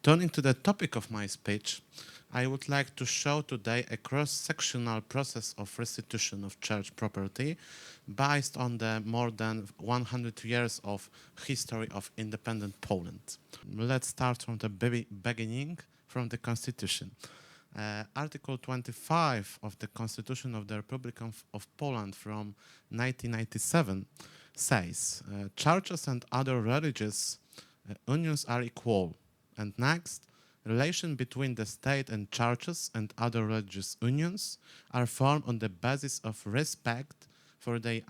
Turning to the topic of my speech, I would like to show today a cross-sectional process of restitution of church property based on the more than 100 years of history of independent Poland. Let's start from the beginning, from the Constitution. Article 25 of the Constitution of the Republic of Poland from 1997 says, churches and other religious unions are equal. And next, relations between the state and churches and other religious unions are formed on the basis of respect for their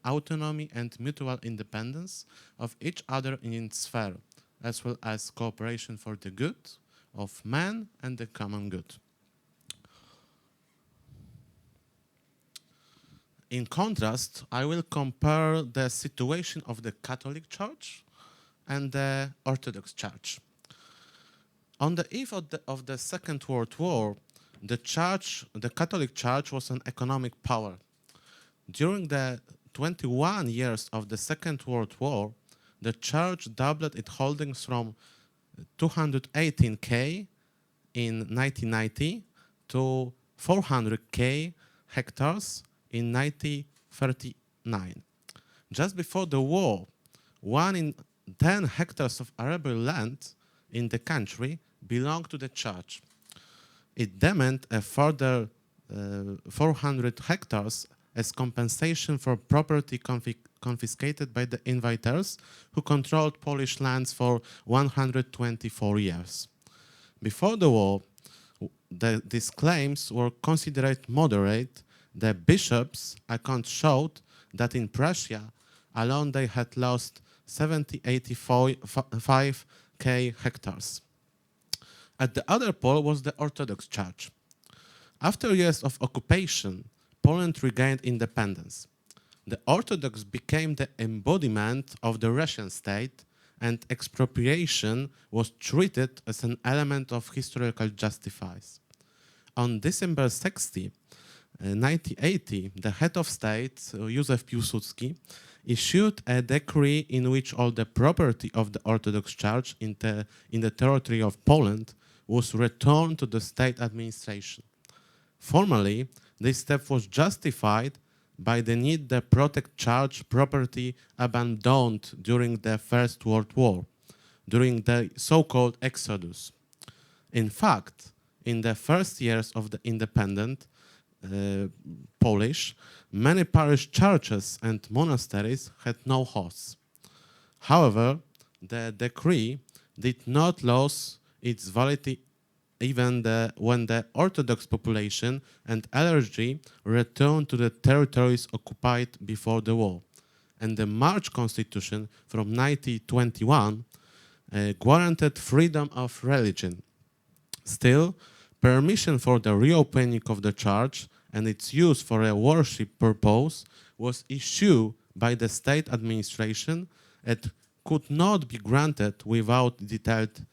autonomy and mutual independence of each other in its sphere, as well as cooperation for the good of man and the common good. In contrast, I will compare the situation of the Catholic Church and the Orthodox Church. On the eve of the Second World War, the Catholic Church was an economic power. During the 21 years of the Second World War, the Church doubled its holdings from 218,000 in 1990 to 400,000 hectares in 1939. Just before the war, 1 in 10 hectares of arable land in the country belonged to the church. It demanded a further 400 hectares as compensation for property confiscated by the invaders who controlled Polish lands for 124 years. Before the war, these claims were considered moderate. The bishops' accounts showed that in Prussia alone they had lost 85,000 hectares. At the other pole was the Orthodox Church. After years of occupation, Poland regained independence. The Orthodox became the embodiment of the Russian state, and expropriation was treated as an element of historical justice. On December 60, 1980, the head of state, Józef Piłsudski, issued a decree in which all the property of the Orthodox Church in the territory of Poland was returned to the state administration. Formally, this step was justified by the need to protect church property abandoned during the First World War, during the so-called Exodus. In fact, in the first years of the independent Polish, many parish churches and monasteries had no hosts. However, the decree did not lose its validity even when the Orthodox population and clergy returned to the territories occupied before the war. And the March Constitution from 1921 guaranteed freedom of religion. Still, permission for the reopening of the church and its use for a worship purpose was issued by the state administration and could not be granted without detailed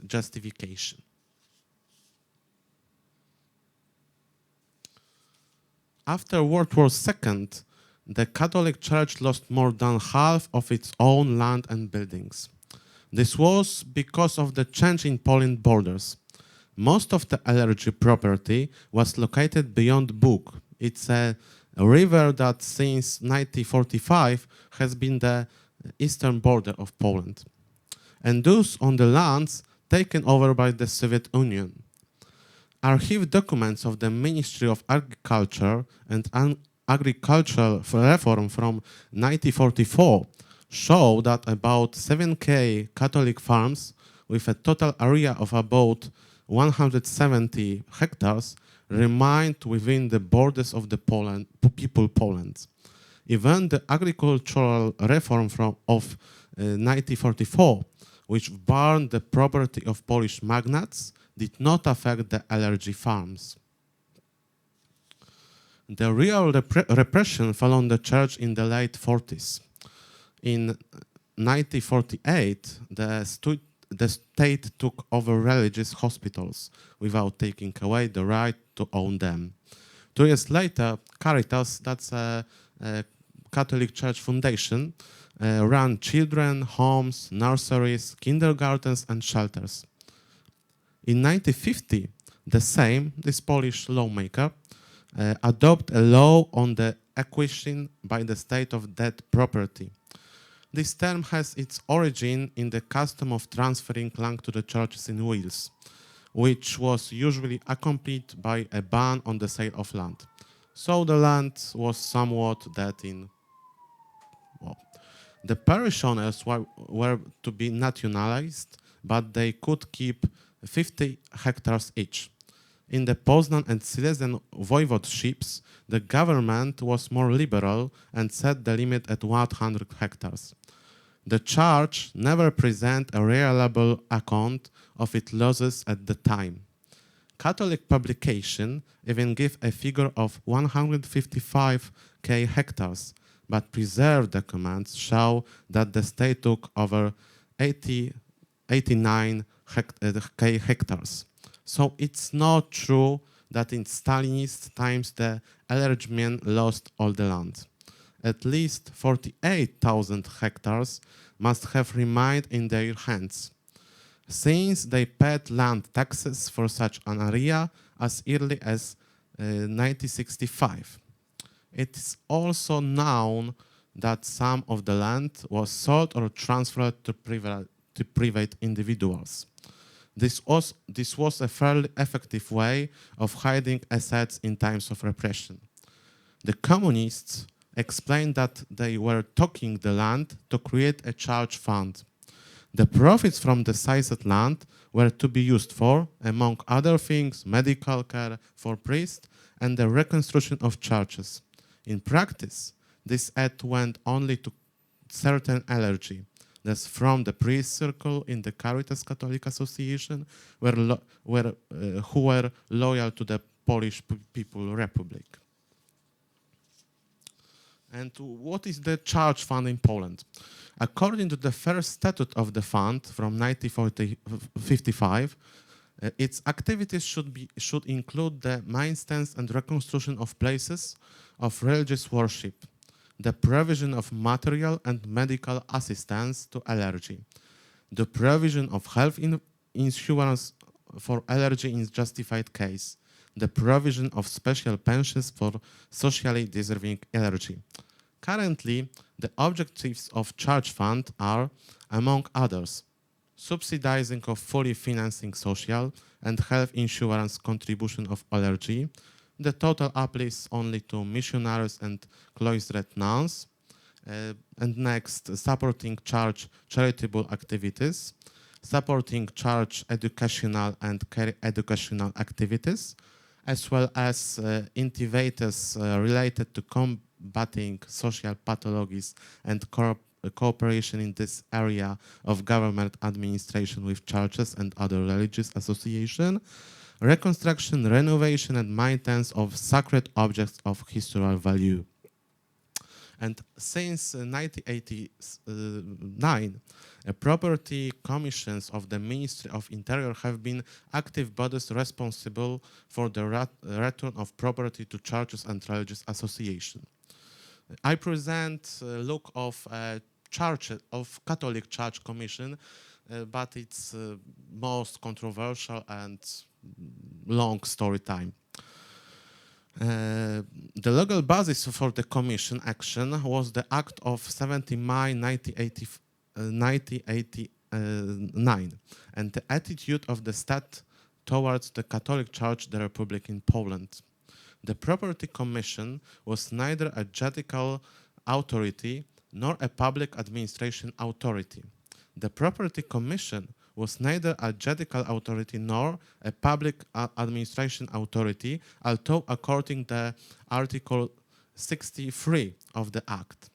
justification. After World War II, the Catholic Church lost more than half of its own land and buildings. This was because of the change in Poland borders. Most of the clergy property was located beyond Bug. It's a river that since 1945 has been the eastern border of Poland, and thus on the lands taken over by the Soviet Union. Archive documents of the Ministry of Agriculture and Agricultural Reform from 1944 show that about 7,000 Catholic farms with a total area of about 170 hectares remained within the borders of the Poland. Even the agricultural reform of 1944, which burned the property of Polish magnates, did not affect the clergy farms. The real repression fell on the church in the late 40s. In 1948, the state took over religious hospitals without taking away the right to own them. 2 years later, Caritas, that's a Catholic Church foundation, ran children, homes, nurseries, kindergartens and shelters. In 1950, this Polish lawmaker, adopted a law on the acquisition by the state of dead property. This term has its origin in the custom of transferring land to the churches in wills, which was usually accompanied by a ban on the sale of land. So the land was somewhat dead in. Well, the parishioners were to be nationalized, but they could keep 50 hectares each. In the Poznan and Silesian voivodeships, the government was more liberal and set the limit at 100 hectares. The church never presented a reliable account of its losses at the time. Catholic publication even give a figure of 155,000 hectares, but preserved documents show that the state took over 89,000 hectares. So it's not true that in Stalinist times the Elergmen lost all the land. At least 48,000 hectares must have remained in their hands, since they paid land taxes for such an area as early as 1965. It is also known that some of the land was sold or transferred to private individuals. This was a fairly effective way of hiding assets in times of repression. The communists explained that they were taking the land to create a church fund. The profits from the seized land were to be used for, among other things, medical care for priests and the reconstruction of churches. In practice, this aid went only to certain clergy. That's from the priest circle in the Caritas Catholic Association, who were loyal to the Polish People Republic. And what is the church fund in Poland? According to the first statute of the fund from 1955, its activities should include the maintenance and reconstruction of places of religious worship, the provision of material and medical assistance to allergy, the provision of health insurance for allergy in justified case, the provision of special pensions for socially deserving allergy. Currently, the objectives of church fund are, among others, subsidizing of fully financing social and health insurance contribution of allergy. The total applies only to missionaries and cloistered nuns. And next, supporting church charitable activities, supporting church educational and care educational activities, as well as activities related to combating social pathologies and cooperation in this area of government administration with churches and other religious associations, reconstruction, renovation, and maintenance of sacred objects of historical value. And since 1989, property commissions of the Ministry of Interior have been active bodies responsible for the return of property to churches and religious associations. I present a look of Catholic Church Commission, but it's most controversial and long story time. The legal basis for the Commission action was the Act of 17 May 1989 and the attitude of the state towards the Catholic Church, the Republic in Poland. The Property Commission was neither a judicial authority nor a public administration authority. The Property Commission was neither a judicial authority nor a public administration authority, although according to Article 63 of the Act.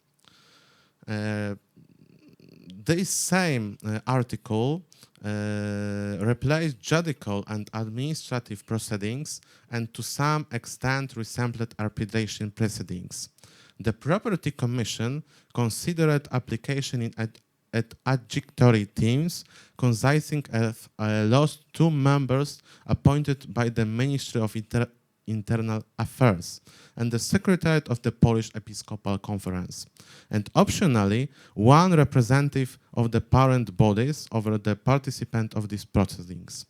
This same article replaced judicial and administrative proceedings and to some extent resembled arbitration proceedings. The Property Commission considered application in adjudicatory teams consisting of last 2 members appointed by the Ministry of Internal Affairs and the Secretariat of the Polish Episcopal Conference, and optionally 1 representative of the parent bodies over the participant of these proceedings.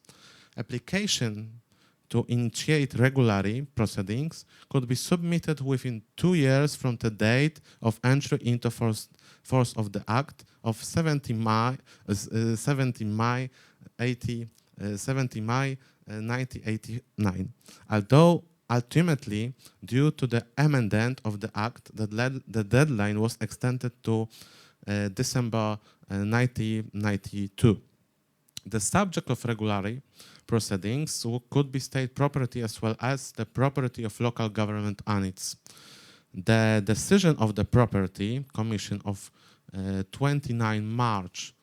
Application to initiate regulatory proceedings could be submitted within 2 years from the date of entry into force of the Act of 70 May 1989. Although ultimately, due to the amendment of the Act, the deadline was extended to December 1992. The subject of regulatory proceedings could be state property as well as the property of local government units. The decision of the Property Commission of 29 March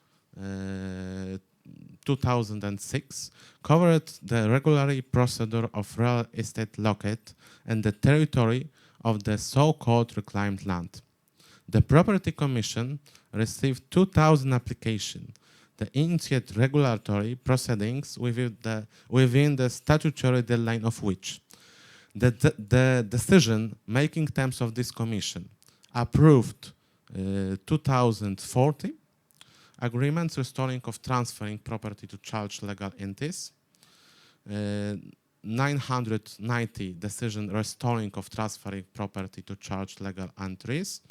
2006 covered the regulatory procedure of real estate locate and the territory of the so-called reclaimed land. The Property Commission received 2,000 applications. The initiate regulatory proceedings within the statutory deadline of which the decision-making terms of this commission approved 2040 agreements restoring of transferring property to charged legal entities, 990 decision restoring of transferring property to charged legal entities,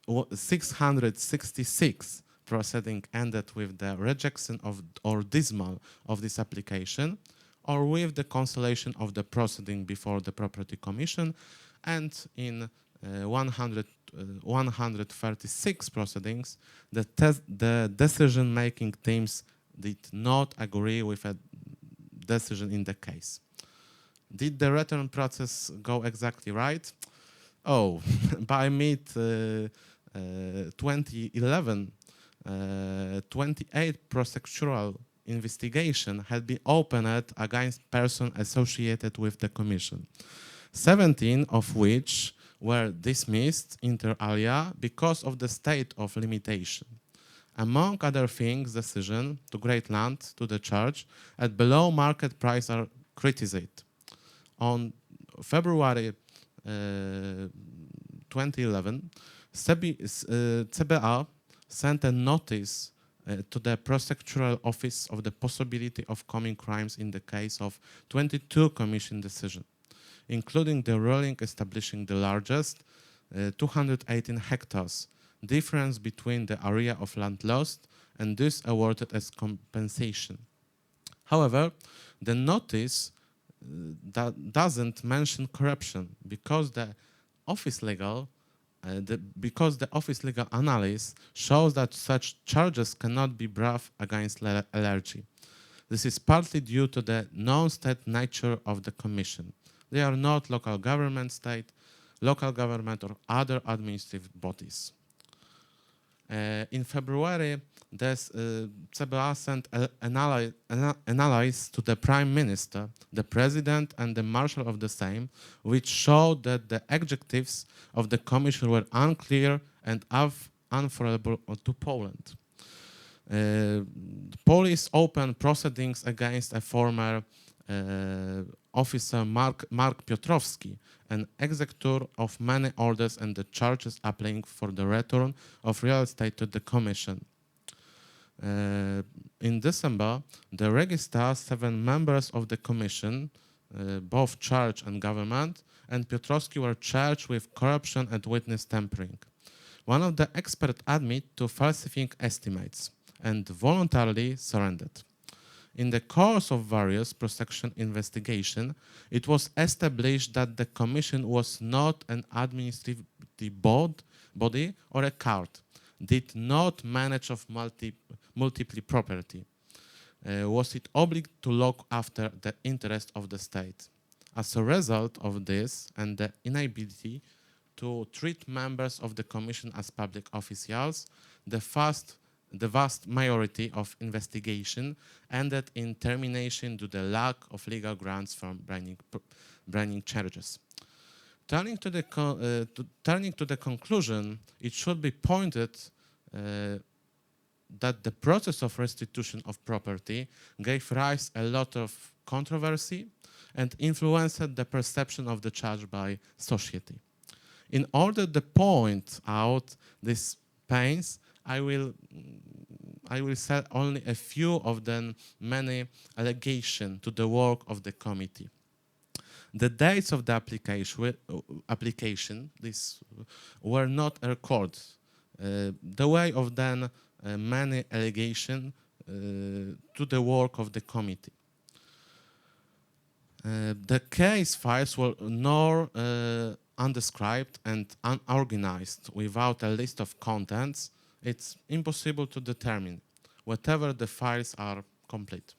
666 proceeding ended with the rejection of or dismissal of this application or with the cancellation of the proceeding before the Property Commission, and in 136 proceedings, the decision-making teams did not agree with a decision in the case. Did the return process go exactly right? Oh, by mid-2011, 28 procedural investigation had been opened against persons associated with the Commission, 17 of which were dismissed inter alia because of the state of limitation. Among other things, decision to grant land to the church at below market price are criticized. On February 2011, CBA sent a notice to the prosecutorial office of the possibility of committing crimes in the case of 22 commission decisions, including the ruling establishing the largest 218 hectares difference between the area of land lost and this awarded as compensation. However, the notice doesn't mention corruption because the office legal analysis shows that such charges cannot be brought against LRG. This is partly due to the non-state nature of the commission. They are not local government, state, local government, or other administrative bodies. In February, CBA sent an analysis to the Prime Minister, the President, and the Marshal of the same, which showed that the adjectives of the Commission were unclear and unfavorable to Poland. Police opened proceedings against a former officer Mark Piotrowski, an executor of many orders and the charges applying for the return of real estate to the Commission. In December, the register 7 members of the Commission, both church and government, and Piotrowski were charged with corruption and witness tampering. One of the experts admitted to falsifying estimates and voluntarily surrendered. In the course of various prosecution investigations, it was established that the Commission was not an administrative body or a court, did not manage of multiple property. Was it obliged to look after the interest of the state? As a result of this and the inability to treat members of the Commission as public officials, the vast majority of investigation ended in termination due to the lack of legal grounds from bringing charges. Turning to the conclusion, it should be pointed that the process of restitution of property gave rise a lot of controversy and influenced the perception of the charge by society. In order to point out these pains, I will say only a few of the many allegations to the work of the committee. The dates of the application were not recorded. The way of then many allegations to the work of the committee. The case files were nor undescribed and unorganized without a list of contents. It's impossible to determine whatever the files are complete.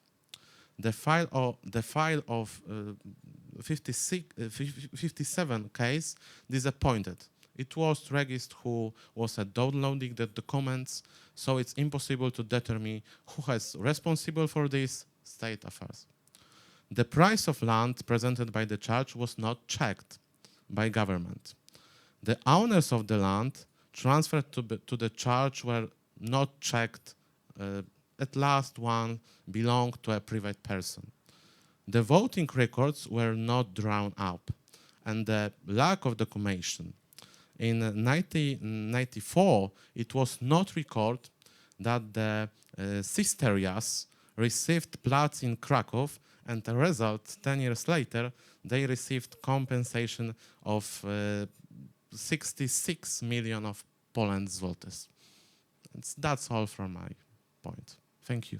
The file of 57 case disappointed. It was registered who was downloading the documents, so it's impossible to determine who is responsible for this state affairs. The price of land presented by the church was not checked by government. The owners of the land transferred to the church were not checked. At last one belonged to a private person. The voting records were not drawn up, and the lack of documentation. In 1994, it was not recorded that the Sisterias received plots in Krakow, and the result, 10 years later, they received compensation of 66 million of Poland zlotys. That's all from my point. Thank you.